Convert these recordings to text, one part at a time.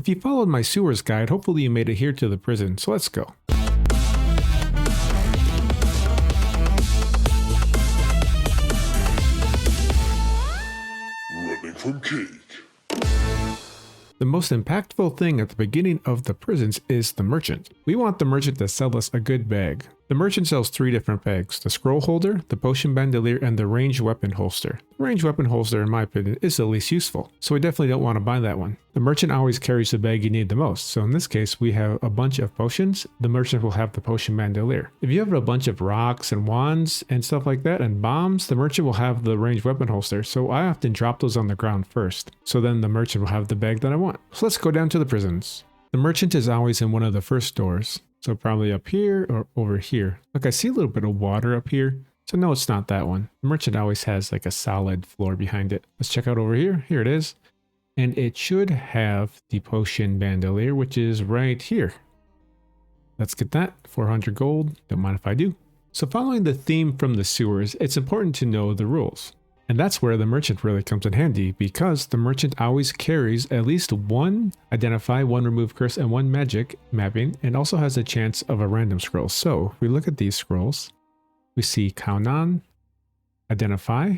If you followed my sewers guide, hopefully you made it here to the prison, so let's go. Running from cake. The most impactful thing at the beginning of the prisons is the merchant. We want the merchant to sell us a good bag. The merchant sells 3 different bags: the scroll holder, the potion bandolier, and the ranged weapon holster. The ranged weapon holster, in my opinion, is the least useful, so we definitely don't want to buy that one. The merchant always carries the bag you need the most, so in this case we have a bunch of potions. The merchant will have the potion bandolier. If you have a bunch of rocks and wands and stuff like that and bombs, the merchant will have the ranged weapon holster, so I often drop those on the ground first, so then the merchant will have the bag that I want. So let's go down to the prisons. The merchant is always in one of the first doors. So probably up here or over here. Look, I see a little bit of water up here. So no, it's not that one. The merchant always has like a solid floor behind it. Let's check out over here. Here it is. And it should have the potion bandolier, which is right here. Let's get that. 400 gold. Don't mind if I do. So following the theme from the sewers, it's important to know the rules. And that's where the merchant really comes in handy, because the merchant always carries at least 1 identify, 1 remove curse, and 1 magic mapping, and also has a chance of a random scroll. So if we look at these scrolls, we see Kaunan, identify,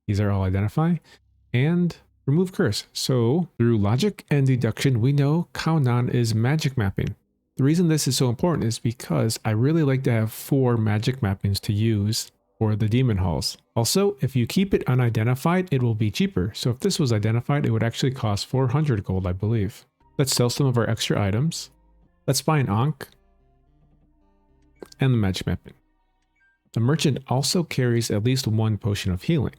these are all identify, and remove curse. So through logic and deduction, we know Kaunan is magic mapping. The reason this is so important is because I really like to have 4 magic mappings to use for the demon halls. Also, if you keep it unidentified, it will be cheaper. So if this was identified, it would actually cost 400 gold, I believe. Let's sell some of our extra items. Let's buy an Ankh and the magic mapping. The merchant also carries at least 1 potion of healing.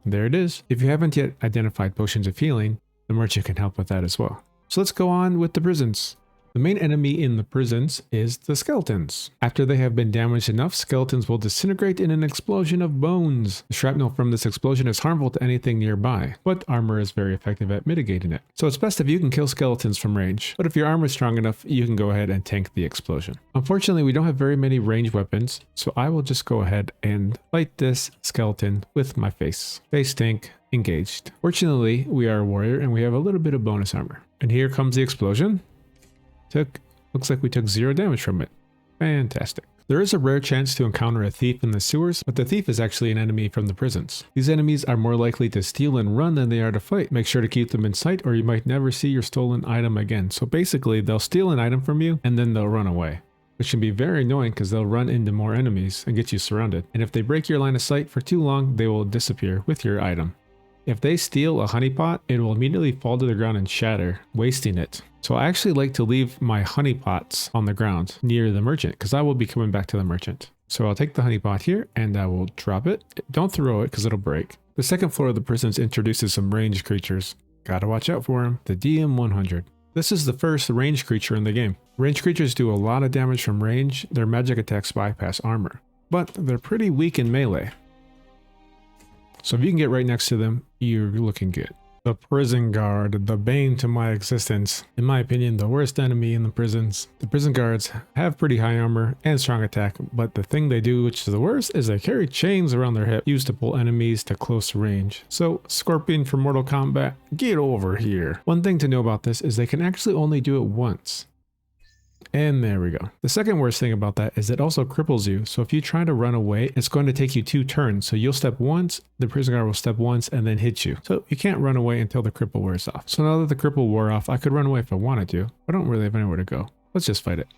There it is. If you haven't yet identified potions of healing, the merchant can help with that as well. So let's go on with the prisons. The main enemy in the prisons is the skeletons. After they have been damaged enough, skeletons will disintegrate in an explosion of bones. The shrapnel from this explosion is harmful to anything nearby, but armor is very effective at mitigating it. So it's best if you can kill skeletons from range, but if your armor is strong enough, you can go ahead and tank the explosion. Unfortunately, we don't have very many ranged weapons, so I will just go ahead and fight this skeleton with my face. Face tank engaged. Fortunately, we are a warrior and we have a little bit of bonus armor. And here comes the explosion. Looks like we took 0 damage from it. Fantastic. There is a rare chance to encounter a thief in the sewers, but the thief is actually an enemy from the prisons. These enemies are more likely to steal and run than they are to fight. Make sure to keep them in sight or you might never see your stolen item again. So basically, they'll steal an item from you and then they'll run away, which can be very annoying because they'll run into more enemies and get you surrounded. And if they break your line of sight for too long, they will disappear with your item. If they steal a honeypot, it will immediately fall to the ground and shatter, wasting it. So I actually like to leave my honeypots on the ground near the merchant because I will be coming back to the merchant. So I'll take the honeypot here and I will drop it. Don't throw it because it'll break. The second floor of the prisons introduces some ranged creatures. Gotta watch out for them. The DM100. This is the first ranged creature in the game. Ranged creatures do a lot of damage from range. Their magic attacks bypass armor, but they're pretty weak in melee. So if you can get right next to them, you're looking good. The prison guard, the bane to my existence. In my opinion, the worst enemy in the prisons. The prison guards have pretty high armor and strong attack, but the thing they do, which is the worst, is they carry chains around their hip used to pull enemies to close range. So Scorpion from Mortal Kombat, get over here. One thing to know about this is they can actually only do it once. And there we go. The second worst thing about that is it also cripples you. So if you try to run away, it's going to take you 2 turns. So you'll step once, the prison guard will step once and then hit you. So you can't run away until the cripple wears off. So now that the cripple wore off, I could run away if I wanted to. I don't really have anywhere to go. Let's just fight it.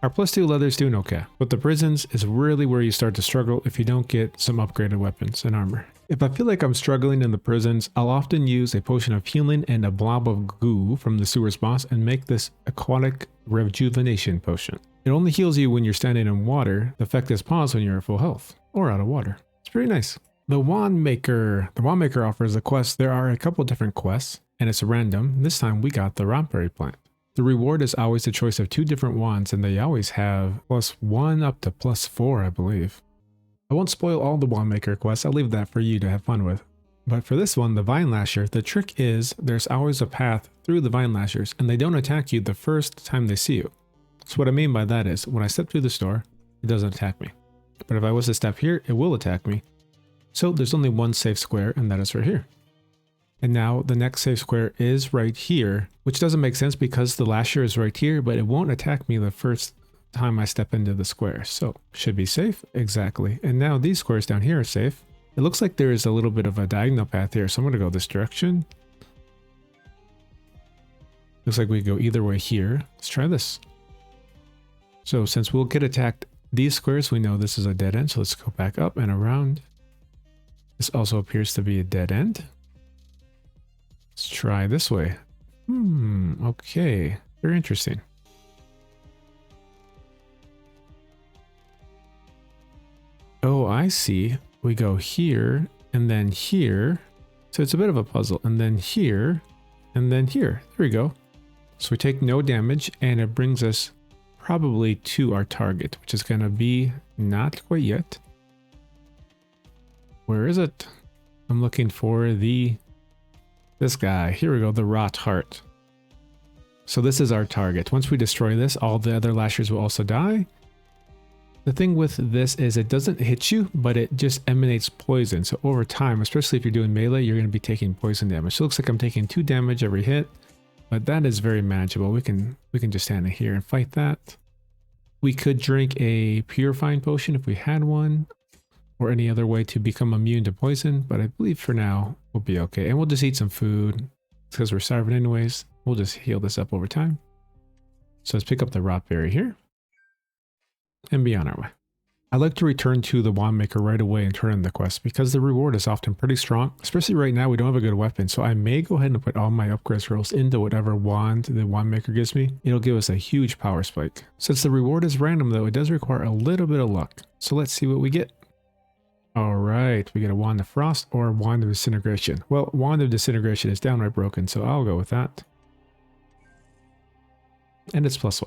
Our +2 leather's doing okay, but the prisons is really where you start to struggle if you don't get some upgraded weapons and armor. If I feel like I'm struggling in the prisons, I'll often use a potion of healing and a blob of goo from the sewers boss and make this aquatic rejuvenation potion. It only heals you when you're standing in water. The effect is paused when you're at full health or out of water. It's pretty nice. The Wand Maker. The Wand Maker offers a quest. There are a couple different quests and it's random. This time we got the raspberry plant. The reward is always a choice of 2 different wands and they always have +1 up to +4, I believe. I won't spoil all the Wand Maker quests, I'll leave that for you to have fun with. But for this one, the Vine Lasher, the trick is there's always a path through the Vine Lashers and they don't attack you the first time they see you. So what I mean by that is when I step through the store, it doesn't attack me. But if I was to step here, it will attack me. So there's only one safe square and that is right here. And now the next safe square is right here, which doesn't make sense because the lasher is right here, but it won't attack me the first time I step into the square. So should be safe. Exactly. And now these squares down here are safe. It looks like there is a little bit of a diagonal path here. So I'm going to go this direction. Looks like we go either way here. Let's try this. So since we'll get attacked these squares, we know this is a dead end. So let's go back up and around. This also appears to be a dead end. Let's try this way. Okay. Very interesting. Oh, I see. We go here and then here. So it's a bit of a puzzle. And then here and then here. There we go. So we take no damage and it brings us probably to our target, which is going to be not quite yet. Where is it? I'm looking for this guy. Here we go, the rot heart. So this is our target. Once we destroy this, all the other lashers will also die. The thing with this is it doesn't hit you, but it just emanates poison. So over time, especially if you're doing melee, you're going to be taking poison damage. So it looks like I'm taking 2 damage every hit, but that is very manageable. We can just stand in here and fight that. We could drink a purifying potion if we had one, or any other way to become immune to poison, but I believe for now we'll be okay. And we'll just eat some food because we're starving anyways. We'll just heal this up over time. So let's pick up the rot berry here and be on our way. I like to return to the wand maker right away and turn in the quest because the reward is often pretty strong. Especially right now, we don't have a good weapon, so I may go ahead and put all my upgrade scrolls into whatever wand the wand maker gives me. It'll give us a huge power spike. Since the reward is random though, it does require a little bit of luck. So let's see what we get. All right, we get a wand of frost or wand of disintegration. Well, wand of disintegration is downright broken, so I'll go with that. And it's +1.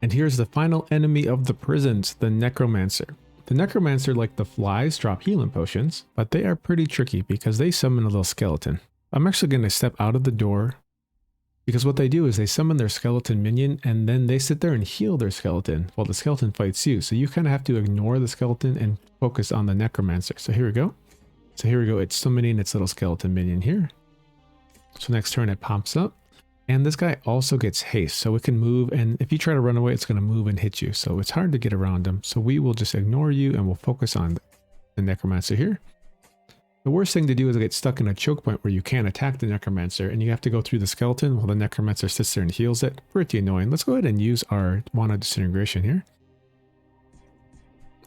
And here's the final enemy of the prisons, the Necromancer. The Necromancer, like the flies, drop healing potions, but they are pretty tricky because they summon a little skeleton. I'm actually going to step out of the door because what they do is they summon their skeleton minion and then they sit there and heal their skeleton while the skeleton fights you. So you kind of have to ignore the skeleton and focus on the Necromancer. So here we go. It's summoning its little skeleton minion here. So next turn it pops up. And this guy also gets haste, so it can move, and if you try to run away, it's going to move and hit you. So it's hard to get around him. So we will just ignore you and we'll focus on the Necromancer here. The worst thing to do is get stuck in a choke point where you can't attack the Necromancer and you have to go through the skeleton while the Necromancer sits there and heals it. Pretty annoying. Let's go ahead and use our wand of disintegration here.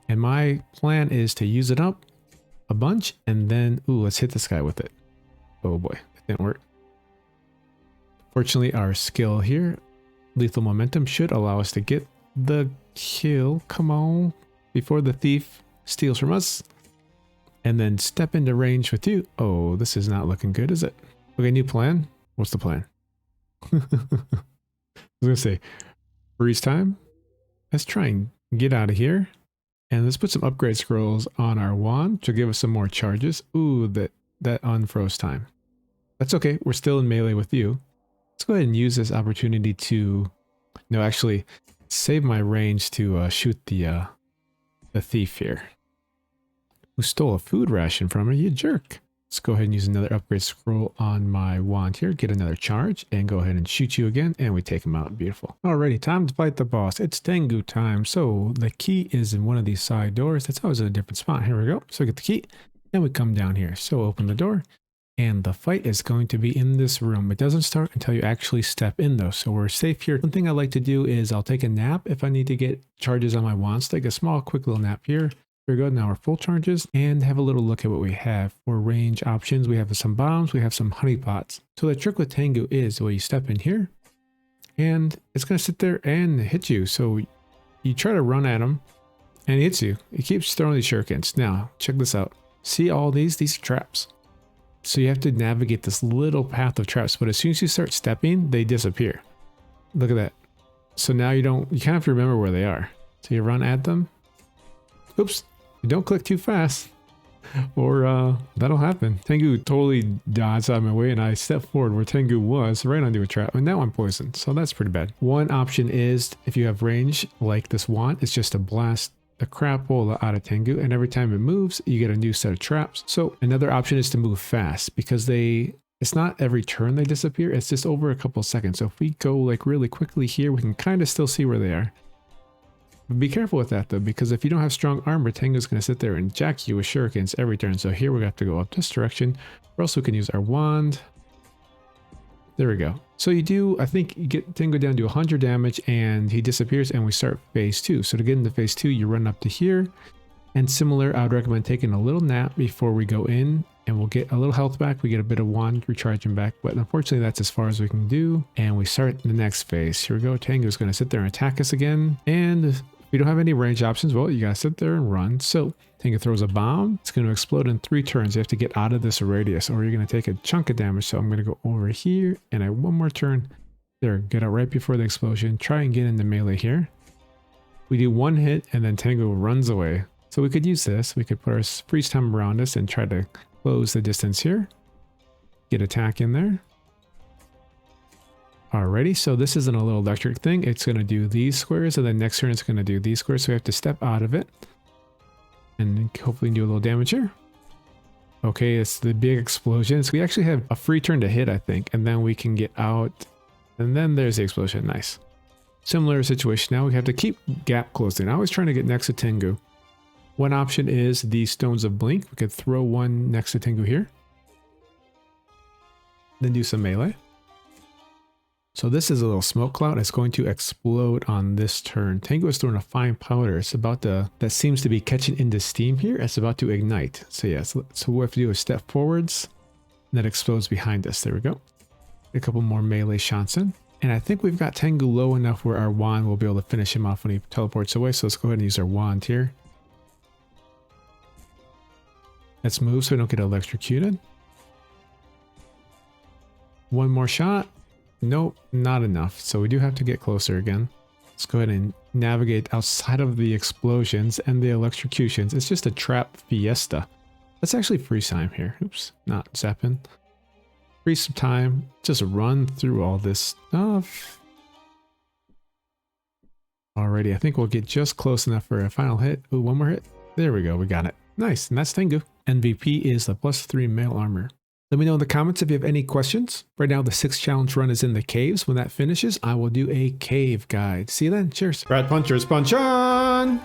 And my plan is to use it up a bunch and then, let's hit this guy with it. Oh boy, that didn't work. Fortunately, our skill here, lethal momentum, should allow us to get the kill. Come on, before the thief steals from us. And then step into range with you. Oh, this is not looking good, is it? Okay, new plan. What's the plan? I was going to say, freeze time. Let's try and get out of here. And let's put some upgrade scrolls on our wand to give us some more charges. Ooh, that unfroze time. That's okay. We're still in melee with you. Let's go ahead and use this opportunity to, no, actually save my range to shoot the thief here. Who stole a food ration from me, you jerk. Let's go ahead and use another upgrade scroll on my wand here, get another charge, and go ahead and shoot you again, and we take him out. Beautiful. Alrighty, time to fight the boss. It's Tengu time. So the key is in one of these side doors. That's always in a different spot. Here we go. So we get the key, and we come down here. So open the door. And the fight is going to be in this room. It doesn't start until you actually step in though, so we're safe here. One thing I like to do is I'll take a nap if I need to get charges on my wands. Take a small, quick little nap here. Here we go, now we're full charges, and have a little look at what we have. For range options, we have some bombs, we have some honey pots. So the trick with Tengu is, well, you step in here, and it's going to sit there and hit you. So you try to run at him, and he hits you. He keeps throwing these shurikens. Now, check this out. See all these? These are traps. So you have to navigate this little path of traps, but as soon as you start stepping, they disappear. Look at that. So now you kind of have to remember where they are. So you run at them. Oops, you don't click too fast or that'll happen. Tengu totally dodged out of my way and I stepped forward where Tengu was right onto a trap, and now I'm poisoned. So that's pretty bad. One option is, if you have range like this wand, it's just to blast the crapola out of Tengu, and every time it moves, you get a new set of traps. So another option is to move fast because they It's not every turn they disappear, it's just over a couple seconds. So if we go like really quickly here, we can kind of still see where they are. But be careful with that though, because if you don't have strong armor, Tengu's going to sit there and jack you with shurikens every turn. So here we have to go up this direction, or else we can use our wand. There we go. So you do, I think you get Tengu down to 100 damage and he disappears and we start phase 2. So to get into phase 2, you run up to here. And similar, I would recommend taking a little nap before we go in, and we'll get a little health back. We get a bit of wand recharging back, but unfortunately that's as far as we can do. And we start the next phase. Here we go. Tengu's going to sit there and attack us again. And if we don't have any range options, well, you got to sit there and run. So Tengu throws a bomb. It's going to explode in 3 turns. You have to get out of this radius or you're going to take a chunk of damage. So I'm going to go over here and I have one more turn. There, get out right before the explosion. Try and get into melee here. We do 1 hit and then Tengu runs away. So we could use this. We could put our freeze time around us and try to close the distance here. Get attack in there. Alrighty, so this isn't a little electric thing. It's going to do these squares, and then next turn it's going to do these squares. So we have to step out of it. And hopefully do a little damage here. Okay, it's the big explosion. So we actually have a free turn to hit, I think. And then we can get out. And then there's the explosion. Nice. Similar situation now. We have to keep gap closing. I was trying to get next to Tengu. One option is the Stones of Blink. We could throw one next to Tengu here. Then do some melee. So this is a little smoke cloud. It's going to explode on this turn. Tengu is throwing a fine powder. It's about to, that seems to be catching into steam here. It's about to ignite. So yeah, so what we have to do is step forwards. And that explodes behind us. There we go. A couple more melee shots in. And I think we've got Tengu low enough where our wand will be able to finish him off when he teleports away. So let's go ahead and use our wand here. Let's move so we don't get electrocuted. One more shot. Nope, not enough. So we do have to get closer again. Let's go ahead and navigate outside of the explosions and the electrocutions. It's just a trap fiesta. Let's actually freeze time here. Oops, not zapping. Freeze some time. Just run through all this stuff. Alrighty, I think we'll get just close enough for a final hit. Ooh, one more hit. There we go, we got it. Nice, and that's Tengu. MVP is the +3 mail armor. Let me know in the comments if you have any questions. Right now, the 6th challenge run is in the caves. When that finishes, I will do a cave guide. See you then. Cheers. Rat Punchers, punch on!